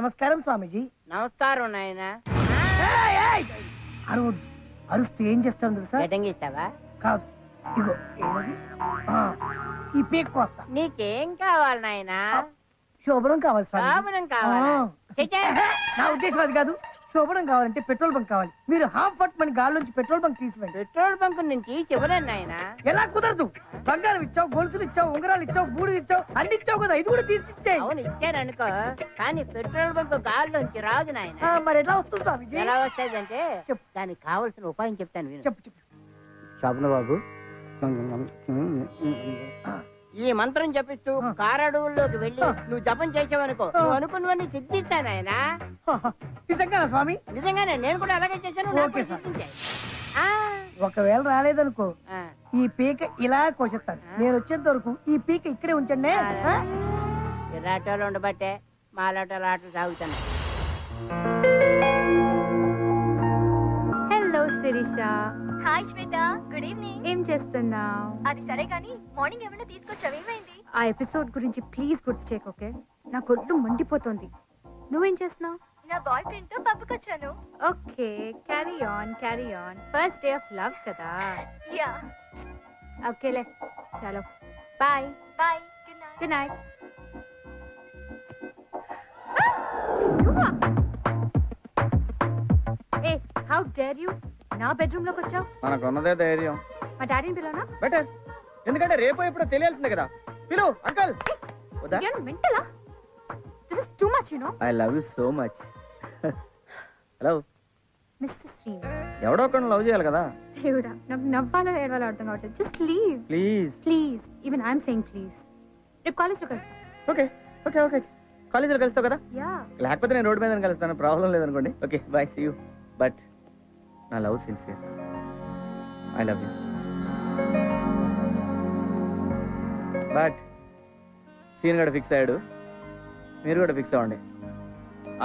నమస్కారం స్వామీజీ. నమస్కారం నాయన. అరవద్దు, అరుస్తే ఏం చేస్తాం తెలుసా? ఇస్తావా? కాదు, ఇగో ఏది ఈ పీక్ కోస్తా. నీకేం కావాలి నాయన? శోభనం కావాలి స్వామి. శోభనం కావాలా? నా ఉద్దేశం అది కాదు. శోభనం కావాలంటే పెట్రోల్ బంక్ కావాలి. మీరు హాఫ్ ఫట్ మన గాల్లోంచి పెట్రోల్ బంక్ తీసివ్వండి. పెట్రోల్ బంక్ నుంచి చివరన్నా నాయన. ఎలా కుదరదు? బంగారం ఇచ్చావు, గొలుసులు ఇచ్చావు, ఉంగరాలు ఇచ్చావు, బూడి ఇచ్చావు, అన్ని ఇచ్చావు కదా, ఇది కూడా తీసిచ్చే. అవును ఇచ్చాను అనుకో, కానీ పెట్రోల్ బంక్ గాల్లోంచి రాదు నాయన. మరి ఎట్లా వస్తుంది స్వామిజీ? ఎలా వస్తుంది అంటే దానికి కావలసిన ఉపాయం చెప్తాను. చెప్పు చెప్పు. శోభన బాబు, ఈ మంత్రం జపిస్తూ కారడవుల్లోకి వెళ్ళి నువ్వు జపం చేసావనుకో, నువ్వు అనుకున్నవన్నీ సిద్ధిస్తానాయన. నిజంగా స్వామి? నిజంగానే, నేను కూడా అలాగే చేశాను. ఒకవేళ రాలేదనుకో, ఈ పీక ఇలా కోసేస్తాను. నేను వచ్చేంత వరకు ఈ పీక ఇక్కడే ఉంచండి. ఇలాటోళ్ళు ఉండబట్టే మాలాటోళ్ళు ఆటలు సాగుతాను. హలో శిరీష. హాయ్ శ్వేత, గుడ్ ఈవినింగ్. ఏం చేస్తున్నావు? అది సరే కానీ మార్నింగ్ ఏమైనా తీసుకొచ్చావు, ఏమైంది? ఆ ఎపిసోడ్ గురించి ప్లీజ్ గుర్తు చేయకు, ఓకే? నా కొట్టు మండిపోతుంది. నువ్వేం చేస్తున్నావు? నా బాయ్ ఫ్రెండ్ తో పబ్కి వచ్చాను. Okay, carry on carry on. First day of love కదా. యా. ఓకేలే, చలో బాయ్. బాయ్. Good night. ఏ, హౌ డేర్ యూ? నా బెడ్రూమ్ లోకి వచ్చావు? మనకున్నదే ధైర్యం. మా డాడీని పిలవనా? బెటర్, ఎందుకంటే రేపు ఎప్పుడో తెలియాల్సిందే కదా. పిలు అంకల్. మెంటలా? This is too much, you know. I love you so much. Hello mister Sri. ఎవడో ఒకరిని లవ్ చేయాలి కదా. దేవుడా, నాకు నవ్వాలో ఏడవాలో అర్థం కావట్లేదు. Just leave please please. Even I'm saying please. రేపు కాలేజ్లో కలుస్తాం. ఓకే ఓకే ఓకే, కాలేజీలో కలుస్తావు కదా? యా. లేకపోతే నేను రోడ్డు మీద కలుస్తాను, ప్రాబ్లం లేదనుకోండి. Okay bye, see you. But నా love sincere. I love you. But సీన్ కూడా ఫిక్స్ అయ్యాడు, మీరు కూడా ఫిక్స్ అవ్వండి.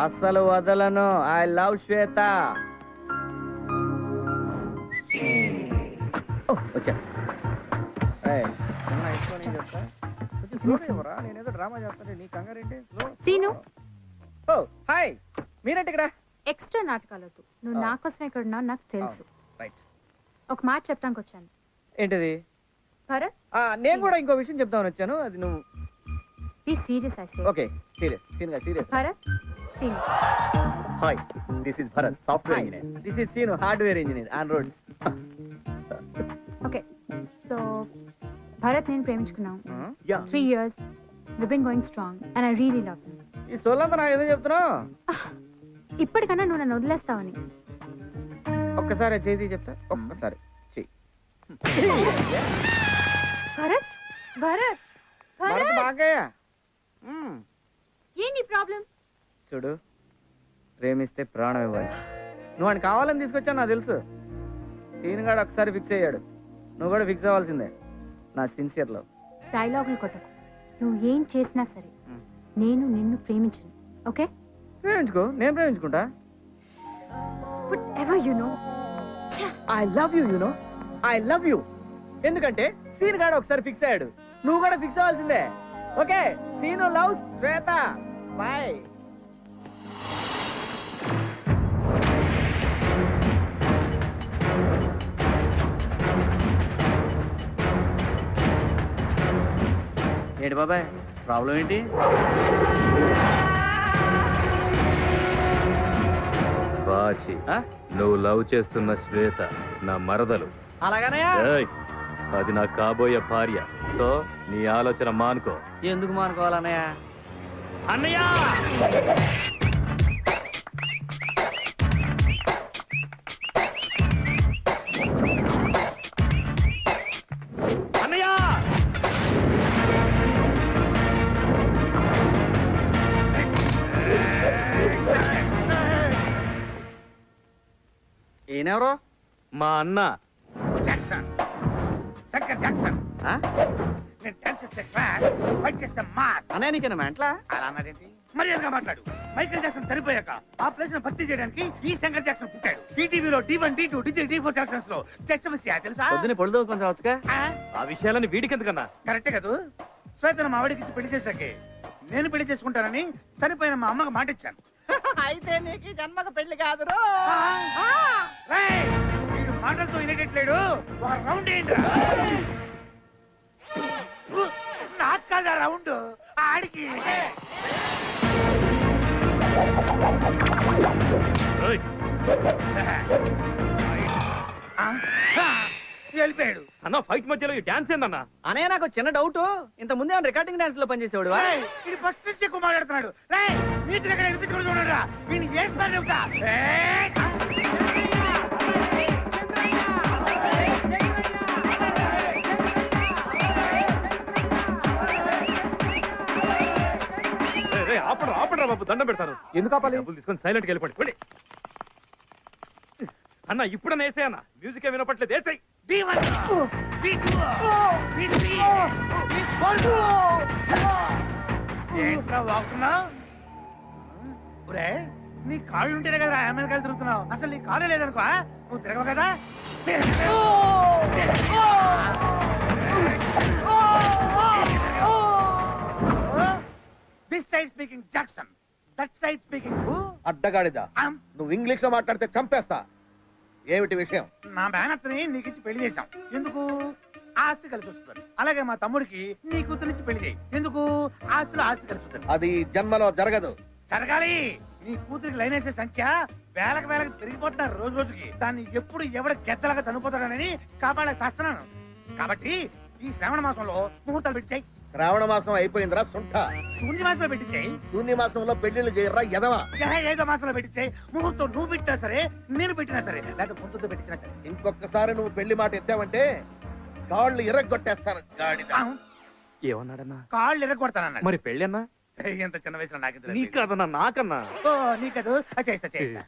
అస్సలు వదలను. I love Swetha. వచ్చా నేనేదో డ్రామా చేస్తాను, నీ కంగారేంటి? సీను. ఓ హాయ్, మీరేంటి ఇక్కడ? ఎక్స్ట్రా నాటకాలొద్దు. నువ్వు నా కోసం ఎక్కడ ఉన్నావు నాకు తెలుసు. రైట్. ఒక మాట చెప్పడానికి వచ్చాను. ఏంటిది? భరత్, నేను కూడా ఇంకో విషయం చెప్తామని వచ్చాను. అది నువ్వు be serious I say. Okay serious, సీన్గా serious. Bharat, Seenu. Hi, this is Bharat, software engineer. This is Seenu, hardware engineer on roads. Okay, so Bharat నేను ప్రేమించుకున్నాం. Yeah. 3 years. We've been going strong and I really love him. ఈ సోలంతా నాకు ఏదో చెప్తున్నావు. ఇప్పటికన్నా నువ్వు నన్ను వదిలేస్తావని. ఒక్కసారి చేతి చెప్తా, ఒక్కసారి చెయ్యి. భరత్, భరత్, భరత్, బాగా ఏంటి ప్రాబ్లం? చూడు, ప్రేమిస్తే ప్రాణం ఇవ్వాలి. నువ్వు అని కావాలని తీసుకొచ్చాను నాకు తెలుసు. సీన్ గాడు ఒకసారి ఫిక్స్ అయ్యాడు, నువ్వు కూడా ఫిక్స్ అవ్వాల్సిందే. నా సిన్సియర్ లవ్. డైలాగులు కొట్టకు. నువ్వు ఏం చేసినా సరే నేను నిన్ను ప్రేమించను, ఓకే? ప్రేమించుకో, నేను ప్రేమించుకుంటా. Whatever you know. I love you, you know, I love you. ఎందుకంటే సీన్ గాడు ఒకసారి ఫిక్స్ అయ్యాడు, నువ్వు కూడా ఫిక్స్ అవ్వాల్సిందే. ఓకే, సీను లవ్స్ శ్వేత. బాయ్. ఏంటి బాబాయ్, ప్రాబ్లం ఏంటి? బాచి, నువ్వు లవ్ చేస్తున్న శ్వేత నా మరదలు. అలాగనయా? అది నా కాబోయే భార్య. సో నీ ఆలోచన మానుకో. ఎందుకు మానుకోవాలన్నయ్య? అన్నయ్య, అన్నయ్య, ఈయనెవరో? మా అన్న. అన్నయ్య నీకేనా మెంట్లా? మర్యాదగా మాట్లాడు. మైకేల్ జాక్సన్ చనిపోయాక ఆ ప్లేస్ ను భర్తీ చేయడానికి ఈ శంకర్ జాక్సన్ పుట్టాడు. ఈటీవీలో D1, D2, D4 జాక్సన్స్ లో జస్ట్ మిస్ తెలుసా? పొద్దున్నే పొడుదో కొంచెం రావచ్చుగా. ఆ విషయాలని వీడికి ఎందుకన్నా? కరెక్టే కదా. శ్వేతను మా ఆవిడకి పెళ్లి చేశాకే నేను పెళ్లి చేసుకుంటానని చనిపోయిన మా అమ్మకి మాట ఇచ్చాను. అయితే నీకు ఈ జన్మకు పెళ్లి కాదురో. రేయ్, వీడు మాటలతో వినేటట్లేడు. ఒక రౌండ్ ఏంట్రా? నాకు కాదా రౌండ్, ఆడికి. ఏయ్, వెళ్ళిపోయాడు. అన్న ఫైట్ మధ్యలో ఈ డాన్స్ ఏందన్నా? అనయ్య నాకు చిన్న డౌట్, ఇంత ముందే ఆయన రికార్డింగ్ డాన్స్ లో పనిచేసేవాడు. రేయ్, ఇది ఫస్ట్ నుంచి ఎక్కువ మాట్లాడుతున్నాడు. రేయ్, నీకు దగ్గర వినిపించుకుని చూడరా, వీడిని వేసి పని చెబుతా. ఆపడరా బాబు, దండం పెడతాను. ఎందుకు ఆపాలి? డబ్బులు తీసుకొని సైలెంట్కి వెళ్ళిపోండి. అన్న ఇప్పుడన్నా వేసే అన్న, మ్యూజిక్ వినపట్లేదు, వేసాయి. ఏంట్రా వాగుతున్నావు? నీ కాళ్ళు ఉంటేనే కదా అమెరికాలు తిరుగుతున్నావు. అసలు నీ కాళ్ళు లేదనుకో, నువ్వు తిరగవు కదా. This side speaking Jackson, that side speaking అడ్డగాడిదా, నువ్వు ఇంగ్లీష్ లో మాట్లాడితే చంపేస్తా. ఏమిటి విషయం? నా మేనత్తని నీకు ఇచ్చి పెళ్లి చేశాం. ఎందుకు? ఆస్తి కలిసి వస్తుంది. అలాగే మా తమ్ముడికి నీ కూతురునిచ్చి పెళ్లి చేయి. ఎందుకు? ఆస్తిలో ఆస్తి కలిసి వస్తుంది. అది జన్మలో జరగదు. జరగాలి. నీ కూతురికి లైన్ వేసే సంఖ్య వేలకు పెరిగిపోతున్నారు రోజు రోజుకి. దాన్ని ఎప్పుడు ఎవడ గెద్దలాగా తనుపోతాడని కాపాడే శాస్త్రాను. కాబట్టి ఈ శ్రావణ మాసంలో ముహూర్తాలు పెట్టాయి. శ్రావణ మాసం అయిపోయిందిరా సుంఠ. శూన్య మాసంలో పెట్టించాయి. శూన్య మాసంలో పెళ్లిళ్ళు చేయరా ఎదవా. ఐదో మాసంలో పెట్టించాయి. ముహూర్తం నువ్వు పెట్టినా సరే, నేను పెట్టినా సరే, లేకపోతే ముందుతో పెట్టినా సరే. ఇంకొకసారి నువ్వు పెళ్లి మాట ఎత్తావంటే కాళ్ళు ఇరగొట్టేస్తాను. గాడిద. ఏమన్నాడన్నా? కాళ్ళు ఇరగొడతానన్నాడు. మరి పెళ్ళి అన్నా? ఎంత చిన్న వయసులో నాకు నీ కాదన్నా, నాకన్నా. నీకదు. చేస్తా చేస్తా.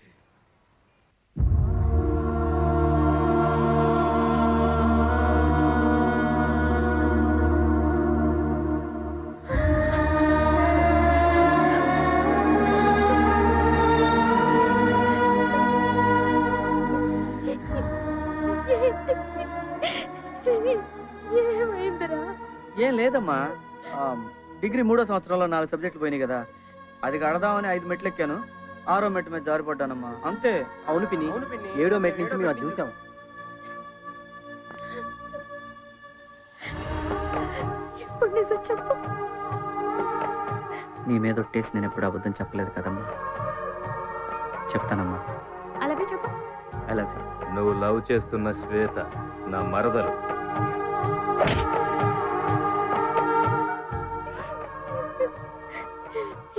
ఏం లేదమ్మా, డిగ్రీ 3వ సంవత్సరంలో 4 సబ్జెక్టులు పోయినాయి కదా, అది కడదామని 5 మెట్లు ఎక్కాను. 6వ మెట్టు మీద జారిపడ్డానమ్మా, అంతే. అవును పిన్ని, 7వ మెట్టు నుంచి మేము అది చూసాం. నీ మీద ఒట్టేసి నేను ఎప్పుడు అబద్ధం చెప్పలేదు కదమ్మా. చెప్తానమ్మా. అలాగే చెప్పు. అలాగే. నువ్వు లవ్ చేస్తున్న శ్వేత నా మరదలు.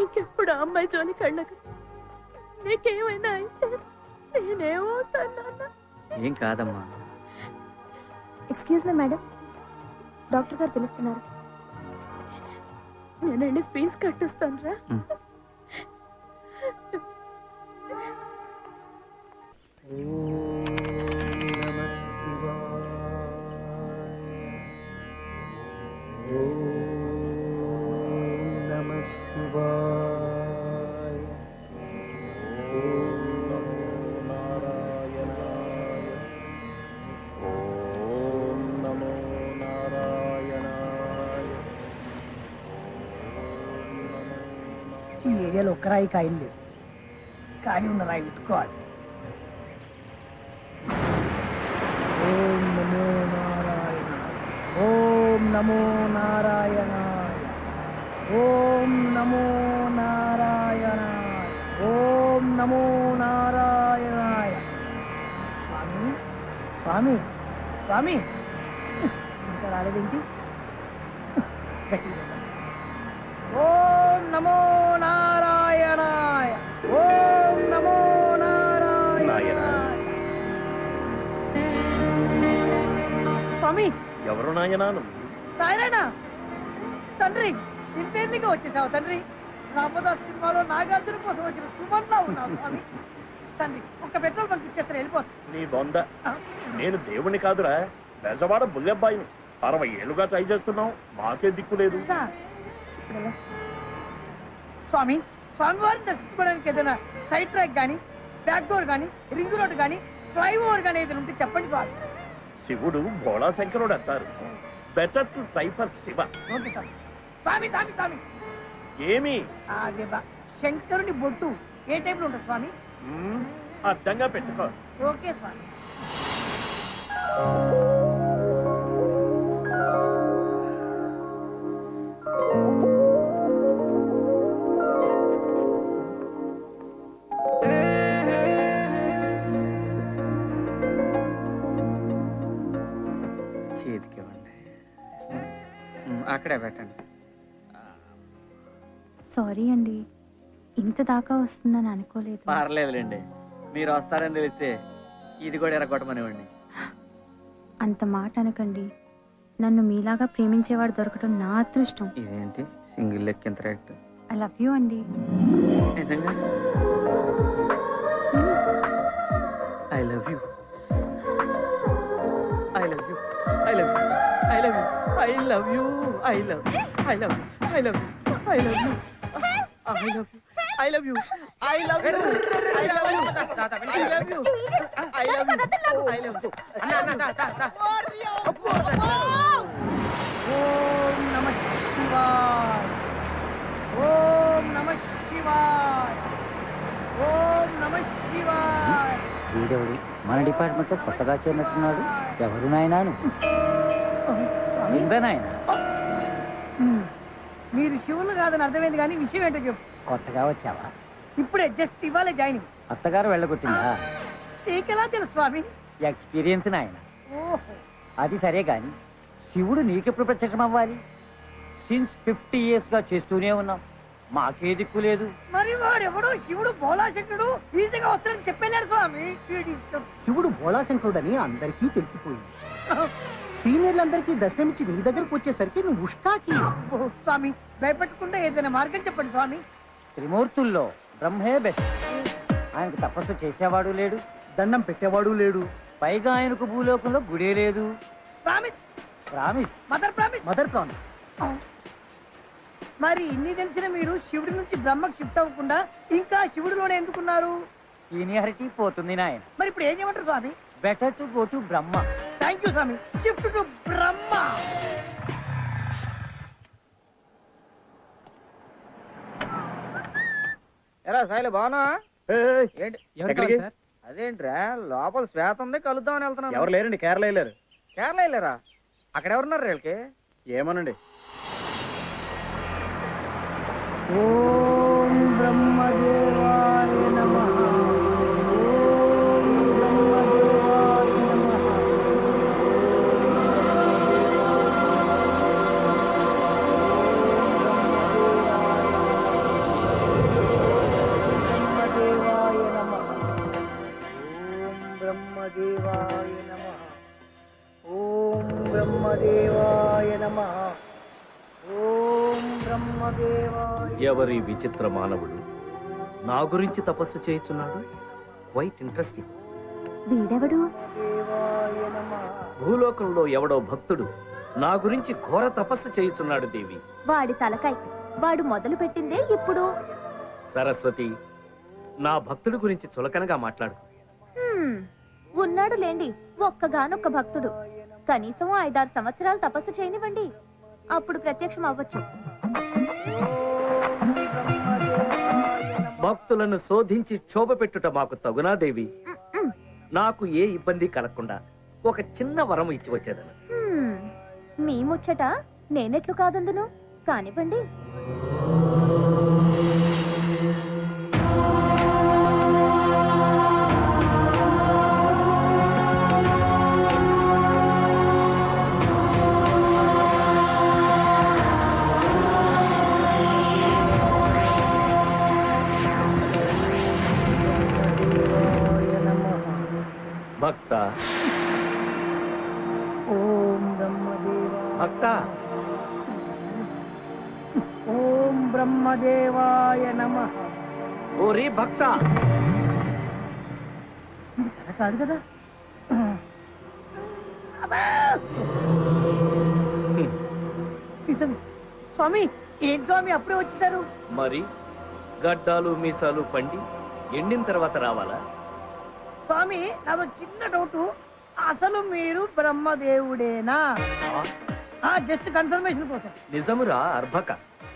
ఇంకెప్పుడు ఆ అమ్మాయి జోలి కళ్ళకు. నీకేమైనా అయితే నేనేమవుతాను? ఏం కాదమ్మా. ఎక్స్క్యూజ్ మీ మేడం, డాక్టర్ గారు పిలుస్తున్నారు. నేనండి ఫీజు కట్టిస్తాను రా. ఈ ఏరియాలో ఒక్క రాయి కాయలు లేవు. కాయ ఉన్న రాయి వెతుక్కోవాలి. ఓం నమో నారాయణ, ఓం నమో నారాయణాయ, ఓం నమో నారాయణాయ, ఓం నమో నారాయణాయ. స్వామి స్వామి స్వామి, ఇంకా రాలేదేంటి? గట్టిగా. ఓం నమో నారాయణాయ, ఓం నమో నారాయణాయ. స్వామి. ఎవరు నాయనాను? నారాయణ తండ్రి, ఇంతెందుకు వచ్చేసావు తండ్రి? రామదాస్ సినిమాలో నాగార్జున కోసం వచ్చిన సుమన్లా ఉన్నావు స్వామి. తండ్రి, ఒక్క పెట్రోల్ బంక్ ఇచ్చేస్తే వెళ్ళిపోతుంది. నీ బొంద. నేను దేవుని కాదురా, బెజవాడ బుల్లెబ్బాయిని. 60 ఏళ్ళుగా ట్రై చేస్తున్నావు, మాకే దిక్కు లేదు. స్వామి, స్వామివారిని దర్శించుకోవడానికి ఏదైనా సైడ్ ట్రాక్ గానీ, బ్యాక్ డోర్ గానీ, రింగ్ రోడ్ గానీ, ఫ్లైఓవర్ గానీ ఏదైనా ఉంటే చెప్పండి స్వామి. శివుడు భోళా శంకరుడు అంటారు. Better to try for Shiva. Okay స్వామి. స్వామి స్వామి స్వామి, ఏమి అదే శంకరుని బొట్టు ఏ టైప్ లో ఉంటుంది స్వామి? అర్థంగా పెట్టుకో. ఓకే స్వామి. చేతికి ఇవ్వండి. అక్కడే పెట్టండి. సారీ అండి, ఇంత దాకా వస్తుందని అనుకోలేదు. పర్లేదులేండి, మీరు వస్తారని తెలిస్తే ఇది కూడా ఎరగొట్టమనివ్వండి. అంత మాట అనకండి. నన్ను మీలాగా ప్రేమించేవాడు దొరకటం నా అదృష్టం. ఇదేంటి సింగిల్ లెక్క ఇంత రేట్? ఐ లవ్ యూ అండి. నిజంగా I love you. I love you. I love you. I love you. I love you. I love you. I love you. I love you. I love you. I love you. I love you. I love you. I love you. I love you. I love you. I love you. ఓం నమః శివాయ. ఓం నమః శివాయ. ఓం నమః శివాయ. వీడెవడు మన department లో కొత్తగా చేరినట్టున్నాడు. ఎవరు నాయనాను? నాయన మీరు శివులు కాదని అర్థమైంది, కానీ విషయం ఏంటో చెప్పు. కొత్తగా వచ్చావా? ఇప్పుడే జస్ట్ ఇవ్వాలే జాయినింగ్. అత్తగారు వెళ్ళగొట్టిందా? నీకెలా తెలుసు స్వామి? ఎక్స్పీరియన్స్ నాయన. ఓహో, అది సరే గాని శివుడు నీకెప్పుడు ప్రత్యక్షం అవ్వాలి? సిన్స్ 50 years గా చేస్తూనే ఉన్నాం, మాకే దిక్కు లేదు. మరి వాడెవడో శివుడు బోళాశంకరుడు ఈజీగా వస్తాడని చెప్పలేడు స్వామి. శివుడు బోళాశంకరుడని అందరికీ తెలిసిపోయింది. సీనియర్లందరికీ దర్శనమిచ్చి నీ దగ్గరకు వచ్చేసరికి నువ్వు ఉష్కాకి. స్వామి భయపెట్టకుండా ఏదైనా మార్గం చెప్పండి స్వామి. త్రిమూర్తుల్లో బ్రహ్మే బెస్ట్. ఆయనకు తపస్సు చేసేవాడు లేడు, దండం పెట్టేవాడు లేడు, పైగా ఆయనకు భూలోకంలో గుడే లేదు. Promise. Promise. Mother promise. Mother promise. మరి ఇన్ని తెలిసిన మీరు శివుడి నుంచి బ్రహ్మకు షిఫ్ట్ అవ్వకుండా ఇంకా శివుడిలోనే ఎందుకున్నారు? సీనియారిటీ పోతుంది నాయన. మరి ఇప్పుడు ఏం చేయమంటారు స్వామి? Better to go to Brahma. Thank you స్వామి. Shift to Brahma. ఎలా సాయిలు బాగున్నా? ఎక్కడికి? అదేంట్రా లోపల శ్వేత ఉంది, కలుద్దామని వెళ్తున్నాను. ఎవరు లేరండి, కేరళ వెళ్ళారు. కేరళ వెళ్ళారా? అక్కడ ఎవరున్నారు వీళ్ళకి? ఏమోనండి. ఓం బ్రహ్మదేవాయ నమః. ఓం బ్రహ్మదేవాయ నమః. బ్రహ్మదేవాయ నమః. ఓం బ్రహ్మదేవాయ నమః. ఓం బ్రహ్మదేవాయ నమః. ఓం బ్రహ్మదేవాయ. ఎవరి విచిత్ర మానవుడు నా గురించి తపస్సు చేయుచున్నాడు? Quite interesting. వీడెవడు? దేవాయ నమః. భూలోకంలో ఎవడో భక్తుడు నా గురించి ఘోర తపస్సు చేయుచున్నాడు దేవి. వాడి తలకాయ వాడు మొదలు పెట్టిందే ఇప్పుడు. సరస్వతి, నా భక్తుడి గురించి చులకనగా మాట్లాడు. ఉన్నాడు లేండి ఒక్కగానొక్క భక్తుడు. కనీసం 5-6 సంవత్సరాలు తపస్సు చేయనివ్వండి, అప్పుడు ప్రత్యక్షం అవ్వచ్చు. భక్తులను శోధించి క్షోభ పెట్టుట మాకు తగునా దేవి? నాకు ఏ ఇబ్బంది కలగకుండా ఒక చిన్న వరం ఇచ్చి వచ్చేదను. మీ ముచ్చట నేనెట్లు కాదందును, కానివ్వండి. భక్త, ఓం బ్రహ్మదేవాయ. భక్త, ఓం బ్రహ్మదేవాయ నమః. ఓరి భక్త. ఇది కథ కాదు కదా? అబ్బా! నిజమే. స్వామి ఏం స్వామి అప్పుడే వచ్చేసారు? మరి గడ్డాలు మీసాలు పండి ఎండిన తర్వాత రావాలా? స్వామి నాదో చిన్న డౌట్, అసలు మీరు బ్రహ్మదేవుడేనా? జస్ట్ కన్ఫర్మేషన్ కోసం. నిజమురా అర్భక,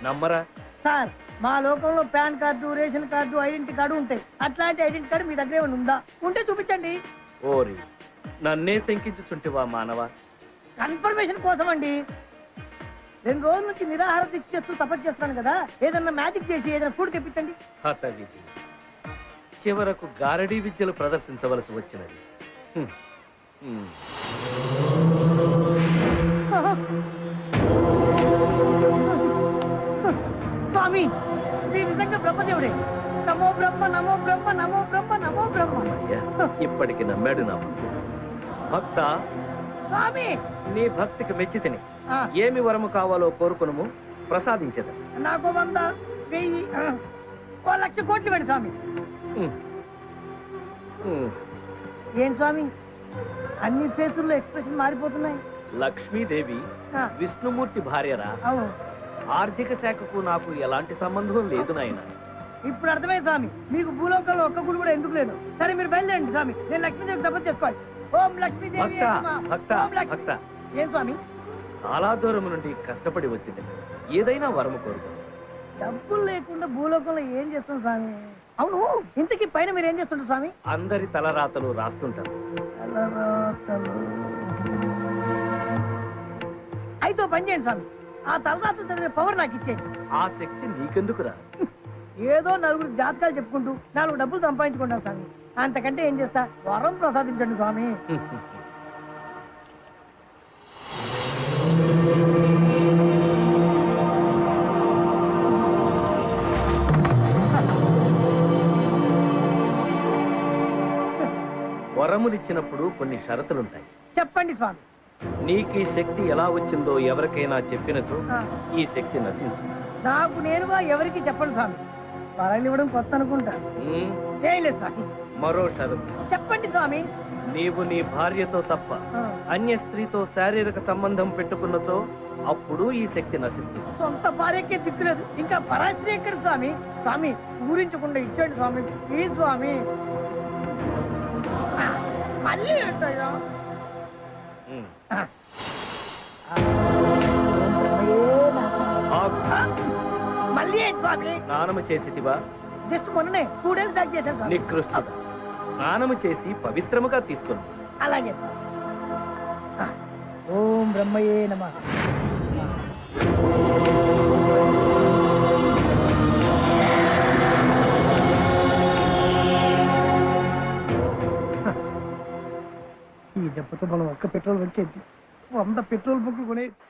నమ్మరా? సార్ మా లోకంలో pan card ration card identity card ఉంటాయి. అట్లాంటి ఐడెంటిటీ కార్డు మీ దగ్గర ఏమైనా ఉందా? ఉంటే చూపించండి. ఓరి నన్నే శంకించుచుంటివా మానవ? కన్ఫర్మేషన్ కోసం అండి. 2 రోజుల నుంచి నిరాహార దీక్ష చేస్తూ తపస్సు చేస్తున్నాను కదా, ఏదన్నా మ్యాజిక్ చేసి ఏదైనా ఫుడ్ తెప్పించండి. హతవిధి చివరకు గారడీ విద్యలు ప్రదర్శించవలసి వచ్చినది. హ్మ్. హ్మ్. స్వామి మీరు నిజంగా బ్రహ్మదేవుడే. నమో బ్రహ్మ నమో బ్రహ్మ నమో బ్రహ్మ నమో బ్రహ్మ. అయ్యా, ఇప్పటికి నమ్మాడు నా భక్త. స్వామి నీ భక్తికి మెచ్చి తిని ఆ, ఏమి వరము కావాలో కోరుకునము, ప్రసాదించదు. నాకు 100, 1000, 1,00,000 కోట్లు ఇవ్వండి స్వామి. ఏం స్వామి అన్ని ఫేసుల్లో ఎక్స్ప్రెషన్ మారిపోతున్నాయి? లక్ష్మీదేవి ఆ, విష్ణుమూర్తి భార్యరా. అవును. ఆర్థిక శాఖకు నాకు ఎలాంటి సంబంధం లేదు నాయన. ఇప్పుడు అర్థమైంది స్వామి, మీకు భూలోకంలో ఒక్క గుడి కూడా ఎందుకు లేదు. సరే మీరు బయలుదేరండి స్వామి, నేను లక్ష్మీదేవి తపస్సు చేసుకోవాలి. ఓం లక్ష్మీదేవి భక్త నమః. భక్త ఓం లక్ష్మీ- భక్త ఏం స్వామి? చాలా దూరం నుండి కష్టపడి వచ్చింది. ఏదైనా వరము కోరుకు. డబ్బులు లేకుండా భూలోకంలో ఏం చేస్తాం స్వామి? అవును, ఇంతకీ పైన మీరు ఏం చేస్తుంటారు స్వామి? అందరి తలరాతలు రాస్తుంటారు. తలరాతలు. అయితే ఓ పని చేయండి స్వామి, ఆ తలరాతలు చదివే పవర్ నాకు ఇచ్చేయండి. ఆ శక్తి నీకెందుకురా? ఏదో 4 జాతకాలు చెప్పుకుంటూ 4 డబ్బులు సంపాదించుకుంటాను స్వామి. అంతకంటే ఏం చేస్తా? వరం ప్రసాదించండి స్వామి. వరములిచ్చినప్పుడు కొన్ని షరతులుంటాయి. చెప్పండి స్వామి. నీకు ఈ శక్తి ఎలా వచ్చిందో ఎవరికైనా చెప్పినచో ఆ, ఈ శక్తి నశించు. నాకు నేనుగా ఎవరికి చెప్పండి స్వామి. వరాలు ఇవ్వడం కొత్త అనుకుంటా. ఉమ్, ఏం లేదు స్వామి. మరో షరతు. చెప్పండి స్వామి. నీవు నీ భార్యతో తప్ప ఆ, అన్య స్త్రీతో శారీరక సంబంధం పెట్టుకున్నచో అప్పుడు ఈ శక్తి నశిస్తుంది. సొంత భార్యకే దిక్కులేదు, ఇంకా పరాస్త్రీ ఎక్కడ స్వామి? స్వామి ఊరించకుండా ఇచ్చేయండి స్వామి, ప్లీజ్ స్వామి. ఆ, మళ్ళీ ఏంటయ్యా? ఉమ్. ఆ. ఆగు. ఆ, మళ్ళీ ఏంటి స్వామి? స్నానము చేసితివా? జస్ట్ మొన్ననే 2 డేస్ బ్యాక్ చేశాను స్వామి. నికృష్టుడా, స్నానము చేసి పవిత్రముగా తీసుకుని అలాగే స్వామి. ఆ, ఓం బ్రహ్మయే నమః. ఈ దెబ్బతో మనం ఒక్క పెట్రోల్ వచ్చేది 100 పెట్రోల్ బుక్లు కొనే